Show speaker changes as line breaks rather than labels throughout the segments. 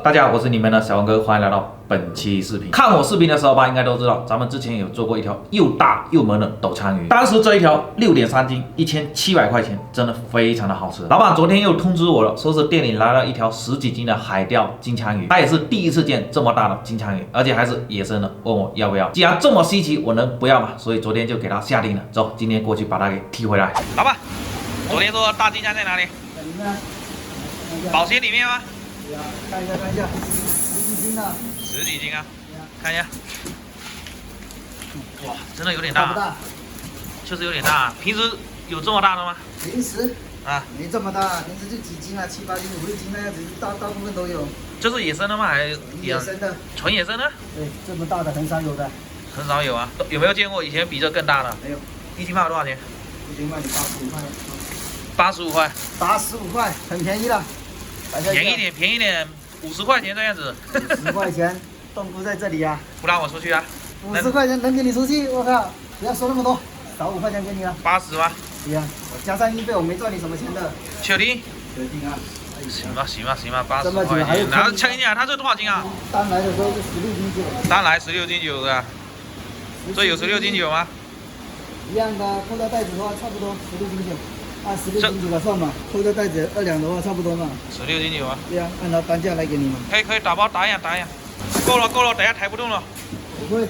大家好，我是你们的小王哥，欢迎来到本期视频。看我视频的时候吧，应该都知道，咱们之前有做过一条又大又萌的斗鲳鱼，当时这一条6.3斤，1700块钱，真的非常的好吃。老板昨天又通知我了，说是店里来了一条10几斤的海钓金枪鱼，他也是第一次见这么大的金枪鱼，而且还是野生的，问我要不要。既然这么稀奇，我能不要吗？所以昨天就给他下定了。走，今天过去把它给提回来。老板，昨天说大金枪在哪里？保鲜里面吗？
看一下，十几斤的
，10几斤啊，看一下。哇，真的有点大，
大不大？
确实有点大。平时有这么大的吗？
平时
啊，
没这么大，平时就几斤啊，7、8斤、5、6斤那样子，大部分都有。
这是野生的吗？还是
野生的？
纯野生的？
对，这么大的很少有的。
很少有啊，有没有见过以前比这更大的？
没有。
一斤卖多少钱
一斤卖你85块。
85块。
85块，很便宜了。
便宜点，50块钱这样子。
50块钱，冻菇在这里啊。
不让我出去啊
？50块钱能给你出去？我靠，不要说那么多，少5块钱给你了。
80吗？
对呀，我加上运费，我没赚你什么钱的。
确定？
确定啊。
行吧，80块钱。然后称一下，它这多少斤啊？
单来的时候是16斤9。
单来16斤9的，这有16斤9吗？
一样的，扣掉袋子的话差不多16斤9。按16斤9的算嘛，扣掉袋子2两的话差不多嘛。
16斤9啊？
对呀，按照单价来给你嘛。
可以打包打一下。够了，等下抬不动了。
不会。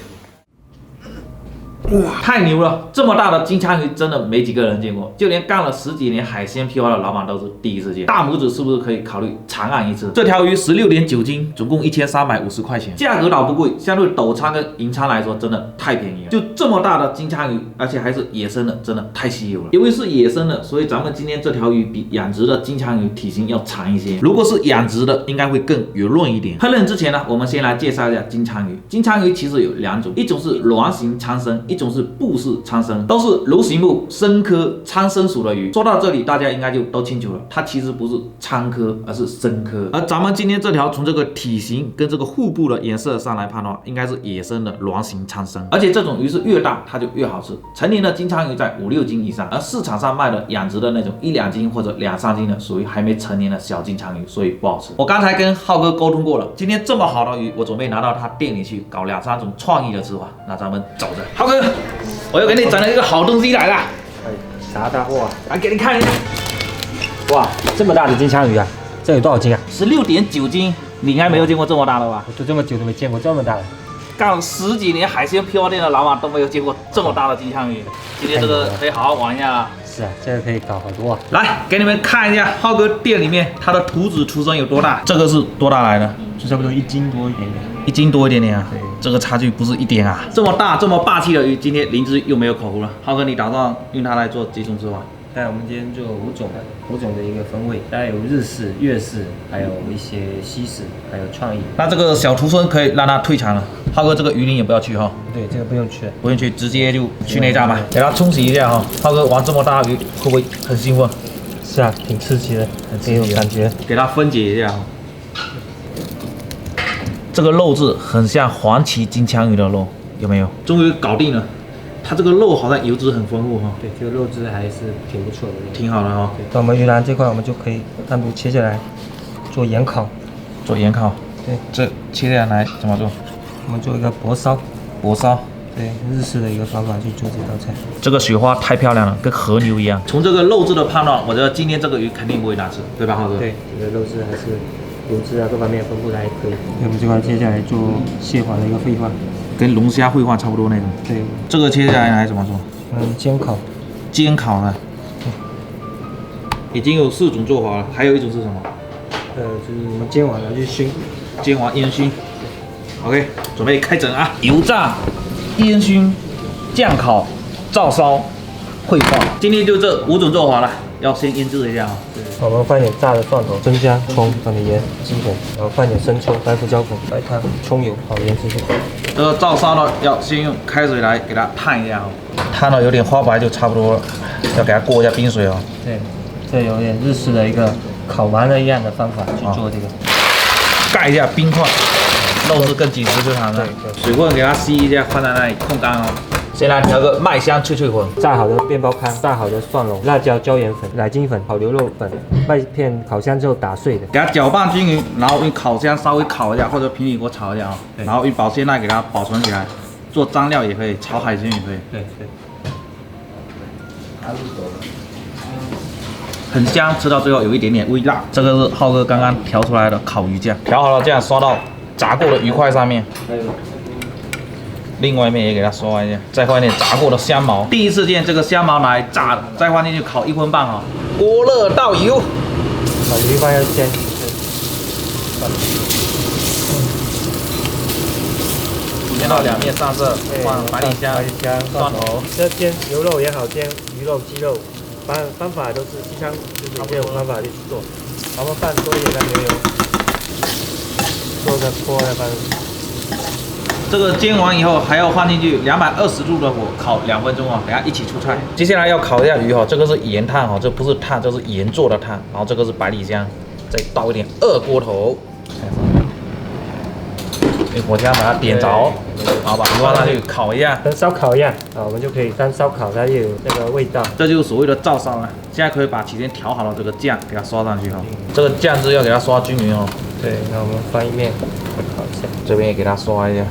哇，太牛了！这么大的金枪鱼真的没几个人见过，就连干了10几年海鲜批发的老板都是第一次见。大拇指是不是可以考虑长按一次？这条鱼16.9斤，总共1350块钱，价格倒不贵，相对斗鲳跟银鲳来说真的太便宜了。就这么大的金枪鱼，而且还是野生的，真的太稀有了。因为是野生的，所以咱们今天这条鱼比养殖的金枪鱼体型要长一些。如果是养殖的，应该会更圆润一点。烹饪之前呢，我们先来介绍一下金枪鱼。金枪鱼其实有2种，一种是卵形苍生，一种是布氏苍生，都是鲈形目生科苍生属的鱼。说到这里，大家应该就都清楚了，它其实不是苍科，而是生科。而咱们今天这条从这个体型跟这个腹部的颜色上来判断，应该是野生的卵形苍生。而且这种鱼是越大它就越好吃，成年的金枪鱼在5、6斤以上，而市场上卖的养殖的那种1、2斤或者2、3斤的，属于还没成年的小金枪鱼，所以不好吃。我刚才跟浩哥沟通过了，今天这么好的鱼，我准备拿到他店里去搞2、3种创意的吃法。那咱们走着，浩哥。我又给你整了一个好东西来了，
啥大货啊？
来给你看一下。
哇，这么大的金枪鱼啊！这有多少斤啊
？16.9斤，你应该没有见过这么大的吧？
我都这么久都没见过这么大的。
干了10几年海鲜批发店的老板都没有见过这么大的金枪鱼。今天这个可以好好玩一下啊！
是啊，这个可以搞好多啊。
来，给你们看一下浩哥店里面它的图纸出身有多大。这个是多大来的？
就差不多1斤多一点点。
1斤多一点点啊？
对，
这个差距不是1点啊！这么大这么霸气的鱼，今天灵芝又没有口福了。浩哥，你打算用它来做几种吃法？
但我们今天做5种的一个风味，大概有日式、粤式，还有一些西式，还有创意。
那这个小徒孙可以让他退场了。浩哥，这个鱼鳞也不要去哈。
对，这个不用去，
不用去，直接就去内脏吧，给它冲洗一下哈。浩哥玩这么大的鱼会不会很兴奋？
是啊，挺刺激的，很有感觉。
给它分解一下哈。这个肉质很像黄鳍金枪鱼的肉，有没有？终于搞定了。它这个肉好像油脂很丰富哈。
对，这个肉质还是挺不错的，
挺好的哈。
那我们鱼腩这块，我们就可以单独切下来做盐烤。
做盐烤。
对，
这切下来怎么做？
我们做一个薄烧。
薄烧。
对，日式的一个方法去做这道菜。
这个雪花太漂亮了，跟和牛一样。从这个肉质的判断，我觉得今天这个鱼肯定不会难吃，对吧，浩哥？
对，这个肉质还是油脂啊各方面分布的还可以。我们这块接下来做蟹黄的一个烩饭，
跟龙虾烩饭差不多那种。
对，
这个切下来怎么做？
煎烤。
煎烤的。已经有4种做法了，还有一种是什么？
就是我们煎完了就熏。
煎完烟熏。OK， 准备开整啊！油炸、烟熏、酱烤、照烧、烩饭，今天就这5种做法了，要先腌制一下啊。
对，我们放点炸的蒜头、增姜、葱，放点盐、鸡粉，然后放点生抽、白胡椒粉、白糖、葱油，好腌制。
这个照烧呢，要先用开水来给它烫一下哦，烫到有点花白就差不多了，要给它过一下冰水哦。
对，这有点日式的一个烤完了一样的方法去做这个。
盖一下冰块，肉质更紧实就好了。
对，
水分给它吸一下，放在那里控干哦。先来调个麦香脆脆粉，
炸好的面包糠，炸好的蒜蓉、辣椒、椒盐粉、奶精粉、烤牛肉粉，麦片烤香之后打碎的，
给它搅拌均匀，然后用烤箱稍微烤一下，或者平底锅炒一下啊，然后用保鲜袋给它保存起来，做蘸料也可以，炒海鲜也可以，
对。
很香，吃到最后有一点点微辣。这个是浩哥刚刚调出来的烤鱼酱，调好了这样刷到炸过的鱼块上面。另外一面也给它刷一下，再放一点炸过的香茅。第一次见这个香茅拿来炸的，再放进去烤1分半哈。锅热倒油，
把鱼放要煎，
煎到两面上色，放百里香、蒜头。
这煎牛肉也好，煎鱼肉、鸡肉，方法都是西餐就是这种方法去做。然后放多一点的牛油，做个锅来放。
这个煎完以后还要放进去220度的火烤2分钟啊，等下一起出菜。接下来要烤一下鱼哈，这个是盐炭哈，这不是炭，这是盐做的炭。然后这个是百里香，再倒一点2锅头，用火枪把它点着，然后把鱼放上去烤一下，
跟烧烤一样啊，我们就可以当烧烤，它也有那个味道。
这就是所谓的照烧啊。现在可以把提前调好了这个酱给它刷上去哈，这个酱汁要给它刷均匀哦。
对，那我们翻一面再烤一下，
这边也给它刷一下。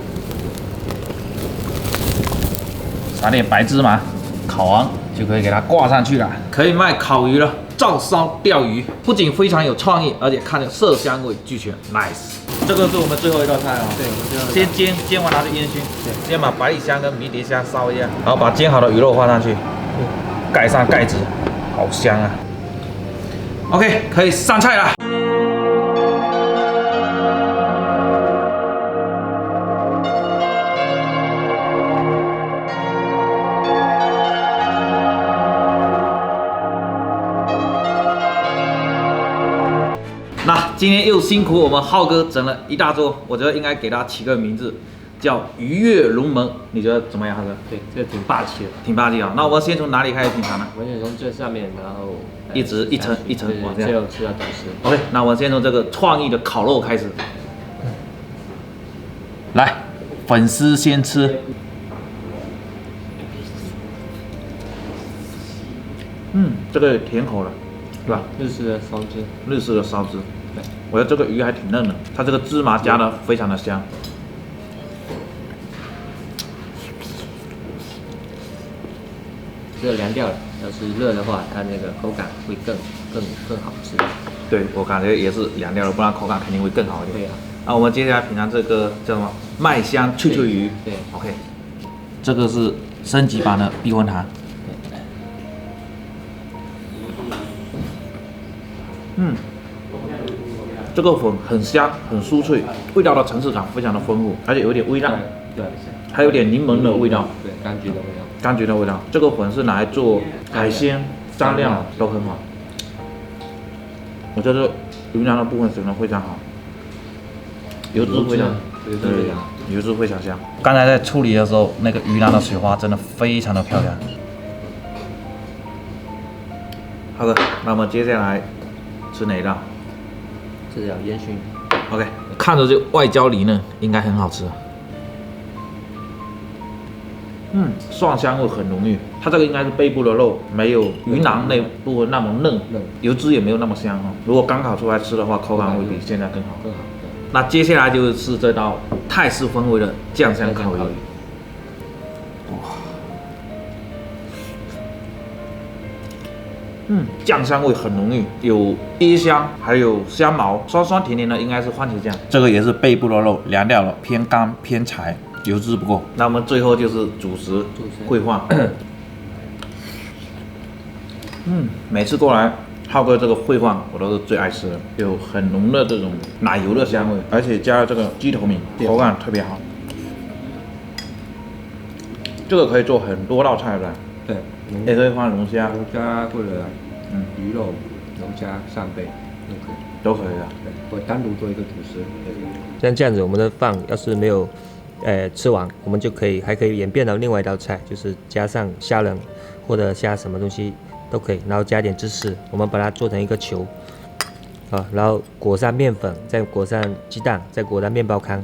撒点白芝麻，烤完就可以给它挂上去了。可以卖烤鱼了，照烧钓鱼，不仅非常有创意，而且看着色香味俱全 ，nice。这个是我们最后一道菜啊、
对，我们最后一道
先煎完拿去烟熏，先把百里香跟迷迭香烧一下，然后把煎好的鱼肉放上去，盖上盖子，好香啊。OK， 可以上菜了。那今天又辛苦我们浩哥整了一大桌，我觉得应该给他起个名字，叫鱼跃龙门，你觉得怎么样，浩哥？
对，这个挺霸气的。
挺霸气啊！那我们先从哪里开始品尝呢？
我们先从这上面，然后
一直一层一层往这样。
最后吃到吐司。
OK， 那我们先从这个创意的烤肉开始。来，粉丝先吃。这个甜口的，对吧？
日式的烧汁，
日式的烧汁。
对，
我觉得这个鱼还挺嫩的，它这个芝麻加的非常的香。
这个凉掉了，要是热的话，它那个口感会更好吃。
对，我感觉也是凉掉了，不然口感肯定会更好一点。
对啊。
那我们接下来品尝这个叫什么？麦香脆脆鱼。
对
，OK， 这个是升级版的避风塘。这个粉很香，很酥脆，味道的层次感非常的丰富，而且有点微辣，
对，
还有点柠檬的味道，
对，柑橘的味道，
柑橘的味道。这个粉是拿来做海鲜蘸料都很好，我觉得云南的部分选的非常好，油脂非常，油脂非常香。刚才在处理的时候，那个鱼腩的水花真的非常的漂亮。好的，那么接下来吃哪一道？
这是要烟熏。
OK， 看着就外焦里嫩，应该很好吃。蒜香味很浓郁，它这个应该是背部的肉，没有鱼腩那部分那么嫩，油脂也没有那么香哈。如果刚烤出来吃的话，口感会比现在更好。
更好。
那接下来就是这道泰式风味的酱香烤鱼。酱香味很浓郁，有椰香，还有香茅，酸酸甜甜的，应该是番茄酱。这个也是背部的肉，凉掉了，偏干偏柴，油脂不够。那我们最后就是主食烩饭。每次过来浩哥这个烩饭，我都是最爱吃的，有很浓的这种奶油的香味，而且加了这个鸡头米，口感特别好。这个可以做很多道菜的。
对，
也可以放龙虾，
龙虾或者鱼肉、龙虾、扇贝
都可以的。
对，或单独做一个吐司。像这样子，我们的饭要是没有吃完，我们就还可以演变到另外一道菜，就是加上虾仁或者加什么东西都可以，然后加点芝士，我们把它做成一个球，然后裹上面粉，再裹上鸡蛋，再裹上面包糠，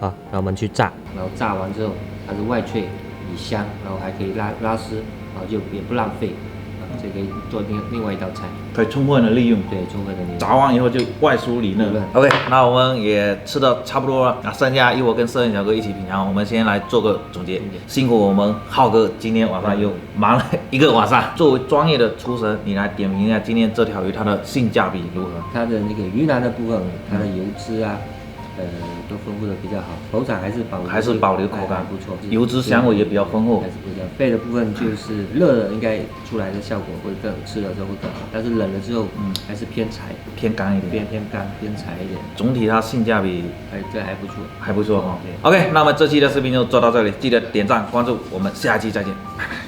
然后我们去炸，然后炸完之后它是外脆里香，然后还可以拉丝，然后就也不浪费，这可以做另外一道菜，
可以充分的利用。
对，充分的利用。
炸完以后就外酥里嫩。OK， 那我们也吃的差不多了，那剩下一会跟摄影小哥一起品尝。我们先来做个总结，辛苦我们浩哥今天晚上又忙了一个晚上。作为专业的厨神，你来点评一下今天这条鱼它的性价比如何？
它的那个鱼腩的部分，它的油脂啊。都丰富的比较好，口感还是保留口感不错，
油脂香味也比较丰厚。
还是比较背的部分就是热了应该出来的效果会更吃了之后会更好，但是冷了之后还是偏柴
偏干一点，
偏干偏柴一点。
总体它性价比
还不错，
还不错哈。OK， 那么这期的视频就做到这里，记得点赞关注，我们下期再见，拜拜。